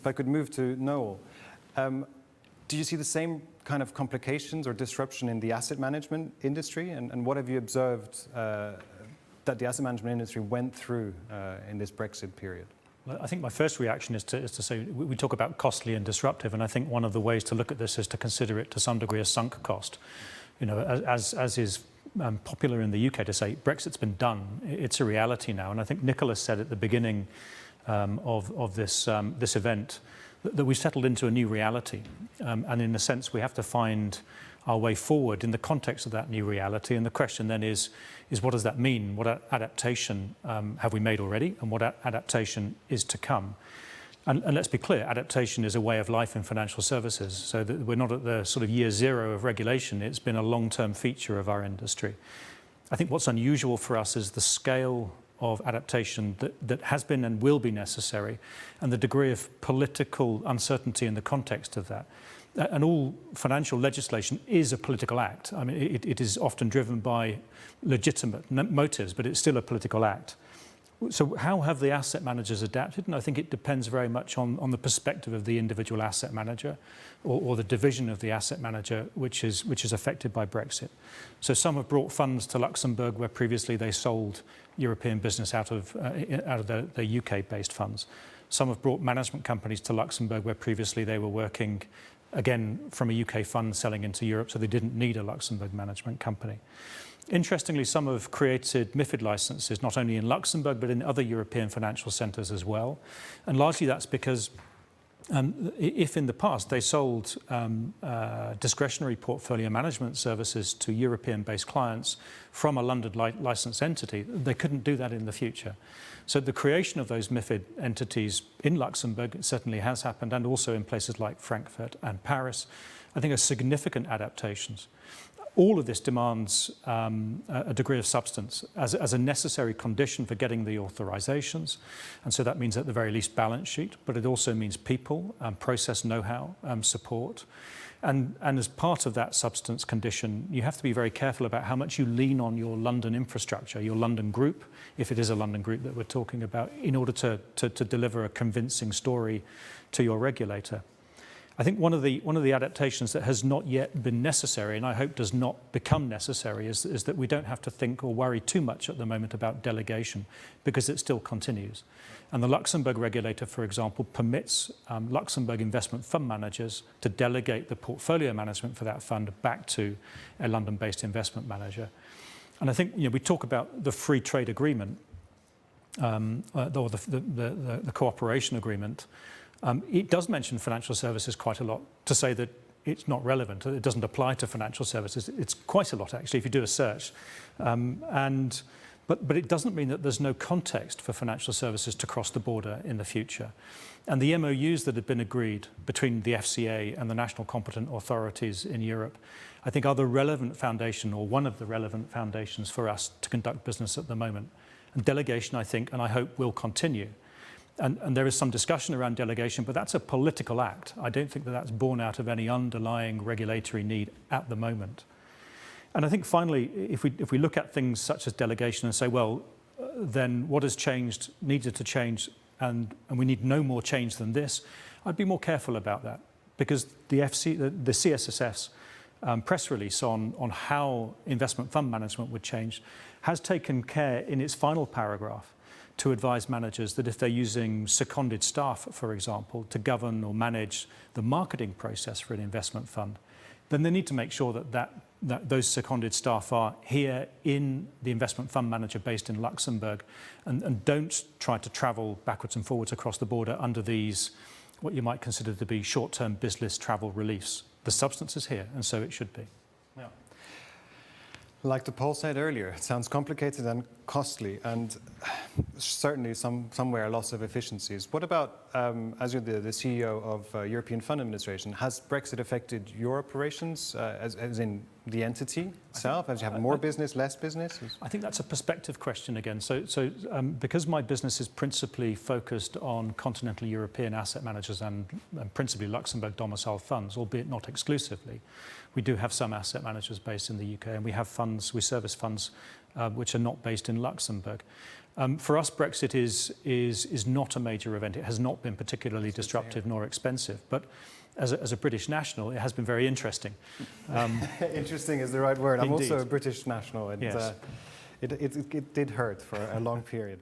If I could move to Noel. Do you see the same kind of complications or disruption in the asset management industry? And what have you observed that the asset management industry went through in this Brexit period? Well, I think my first reaction is to say we talk about costly and disruptive, and I think one of the ways to look at this is to consider it to some degree a sunk cost. You know, as is popular in the UK to say, Brexit's been done. It's a reality now, and I think Nicholas said at the beginning of this event that we settled into a new reality, and in a sense we have to find our way forward in the context of that new reality. And the question then is what does that mean? What adaptation have we made already, and what adaptation is to come? And let's be clear, adaptation is a way of life in financial services, so that we're not at the sort of year zero of regulation. It's been a long-term feature of our industry. I think what's unusual for us is the scale of adaptation that has been and will be necessary, and the degree of political uncertainty in the context of that. And all financial legislation is a political act. I mean, it is often driven by legitimate motives, but it's still a political act. So how have the asset managers adapted? And I think it depends very much on the perspective of the individual asset manager or the division of the asset manager which is affected by Brexit. So some have brought funds to Luxembourg where previously they sold European business out of the UK-based funds. Some have brought management companies to Luxembourg where previously they were working, again, from a UK fund selling into Europe, so they didn't need a Luxembourg management company. Interestingly, some have created MiFID licenses, not only in Luxembourg, but in other European financial centres as well. And largely that's because if in the past they sold discretionary portfolio management services to European-based clients from a London licensed entity, they couldn't do that in the future. So the creation of those MiFID entities in Luxembourg certainly has happened, and also in places like Frankfurt and Paris, I think are significant adaptations. All of this demands a degree of substance as a necessary condition for getting the authorizations. And so that means at the very least balance sheet, but it also means people, process know-how, support. And as part of that substance condition, you have to be very careful about how much you lean on your London infrastructure, your London group, if it is a London group that we're talking about, in order to deliver a convincing story to your regulator. I think one of the adaptations that has not yet been necessary, and I hope does not become necessary, is that we don't have to think or worry too much at the moment about delegation, because it still continues. And the Luxembourg regulator, for example, permits Luxembourg investment fund managers to delegate the portfolio management for that fund back to a London-based investment manager. And I think, you know, we talk about the free trade agreement, or the cooperation agreement. It does mention financial services quite a lot, to say that it's not relevant. It doesn't apply to financial services. It's quite a lot, actually, if you do a search. But it doesn't mean that there's no context for financial services to cross the border in the future. And the MOUs that have been agreed between the FCA and the national competent authorities in Europe, I think are the relevant foundation, or one of the relevant foundations for us to conduct business at the moment. And delegation, I think, and I hope, will continue. And there is some discussion around delegation, but that's a political act. I don't think that that's born out of any underlying regulatory need at the moment. And I think finally, if we look at things such as delegation and say, well, then what has changed, needed to change, and we need no more change than this, I'd be more careful about that, because the CSSF's press release on how investment fund management would change has taken care in its final paragraph to advise managers that if they're using seconded staff, for example, to govern or manage the marketing process for an investment fund, then they need to make sure that those seconded staff are here in the investment fund manager based in Luxembourg, and don't try to travel backwards and forwards across the border under these, what you might consider to be short-term business travel reliefs. The substance is here, and so it should be. Yeah. Like the Paul said earlier, it sounds complicated and costly, and certainly somewhere a loss of efficiencies. What about, as you're the CEO of European Fund Administration, has Brexit affected your operations, as in the entity itself? As you have more business, less business? I think that's a perspective question again. So because my business is principally focused on continental European asset managers and principally Luxembourg domiciled funds, albeit not exclusively, we do have some asset managers based in the UK, and we have funds, we service funds which are not based in Luxembourg. For us, Brexit is not a major event. It has not been particularly disruptive nor expensive, but as a British national, it has been very interesting. Interesting is the right word. I'm Indeed. also a British national, and Yes. it did hurt for a long period.